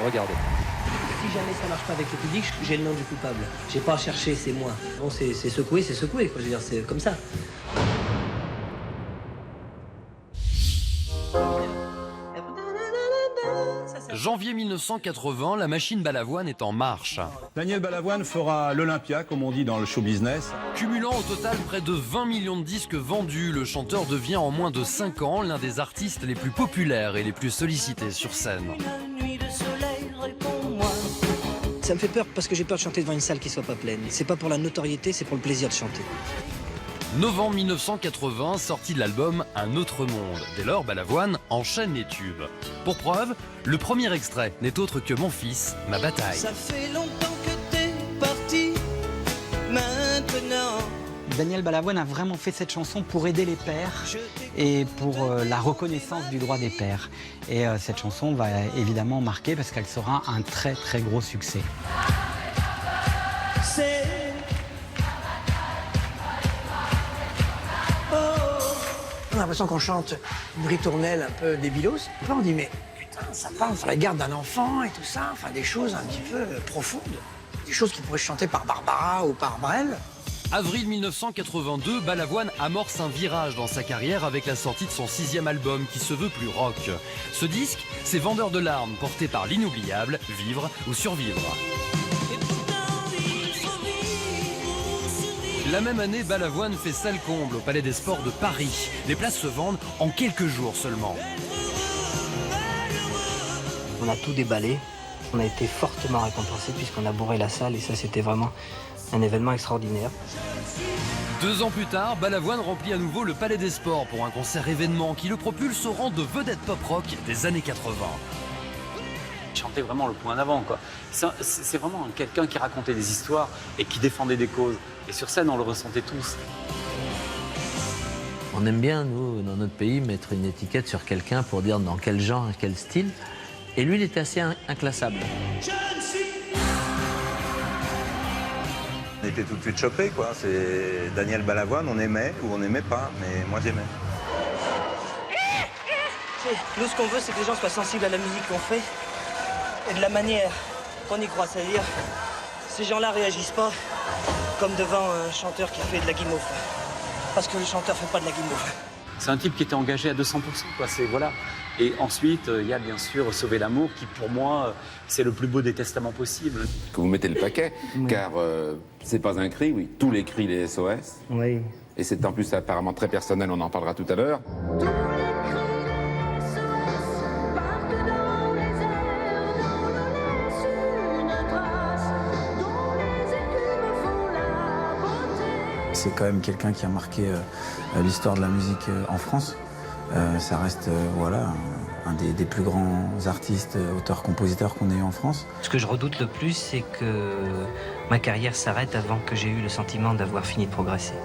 Regardez. Si jamais ça marche pas avec le public, j'ai le nom du coupable. J'ai pas à chercher, c'est moi. Bon, c'est secoué, quoi. Je veux dire, c'est comme ça. Janvier 1980, la machine Balavoine est en marche. Daniel Balavoine fera l'Olympia, comme on dit dans le show business. Cumulant au total près de 20 millions de disques vendus, le chanteur devient en moins de 5 ans l'un des artistes les plus populaires et les plus sollicités sur scène. Ça me fait peur parce que j'ai peur de chanter devant une salle qui soit pas pleine. C'est pas pour la notoriété, c'est pour le plaisir de chanter. Novembre 1980, sortie de l'album Un autre monde. Dès lors, Balavoine enchaîne les tubes. Pour preuve, le premier extrait n'est autre que Mon fils, ma bataille. Ça fait longtemps que t'es parti, maintenant. Daniel Balavoine a vraiment fait cette chanson pour aider les pères et pour la reconnaissance du droit des pères. Et cette chanson va évidemment marquer parce qu'elle sera un très très gros succès. C'est... On a l'impression qu'on chante une ritournelle un peu débilos. Après, on dit, mais putain, ça parle sur la garde d'un enfant et tout ça. Enfin, des choses un petit peu profondes. Des choses qui pourraient chanter par Barbara ou par Brel. Avril 1982, Balavoine amorce un virage dans sa carrière avec la sortie de son 6e album qui se veut plus rock. Ce disque, c'est Vendeur de larmes, porté par l'inoubliable Vivre ou Survivre. La même année, Balavoine fait salle comble au Palais des Sports de Paris. Les places se vendent en quelques jours seulement. On a tout déballé. On a été fortement récompensé puisqu'on a bourré la salle et ça, c'était vraiment un événement extraordinaire. 2 ans plus tard, Balavoine remplit à nouveau le Palais des Sports pour un concert événement qui le propulse au rang de vedette pop-rock des années 80. Il chantait vraiment le point d'avant, quoi. C'est vraiment quelqu'un qui racontait des histoires et qui défendait des causes. Et sur scène, on le ressentait tous. On aime bien, nous, dans notre pays, mettre une étiquette sur quelqu'un pour dire dans quel genre, quel style. Et lui, il était assez inclassable. On était tout de suite choqués, quoi. C'est Daniel Balavoine, on aimait ou on n'aimait pas, mais moi j'aimais. Nous, ce qu'on veut, c'est que les gens soient sensibles à la musique qu'on fait et de la manière qu'on y croit. C'est-à-dire, ces gens-là réagissent pas comme devant un chanteur qui fait de la guimauve. Parce que le chanteur fait pas de la guimauve. C'est un type qui était engagé à 200%, quoi. C'est, voilà. Et ensuite, il y a bien sûr Sauver l'amour, qui pour moi, c'est le plus beau des testaments possibles. Que vous mettez le paquet, car c'est pas un cri, oui, tous les cris, les SOS. Oui. Et c'est en plus apparemment très personnel, on en parlera tout à l'heure. C'est quand même quelqu'un qui a marqué l'histoire de la musique en France. Ça reste voilà, un des plus grands artistes, auteurs, compositeurs qu'on ait eu en France. Ce que je redoute le plus, c'est que ma carrière s'arrête avant que j'ai eu le sentiment d'avoir fini de progresser.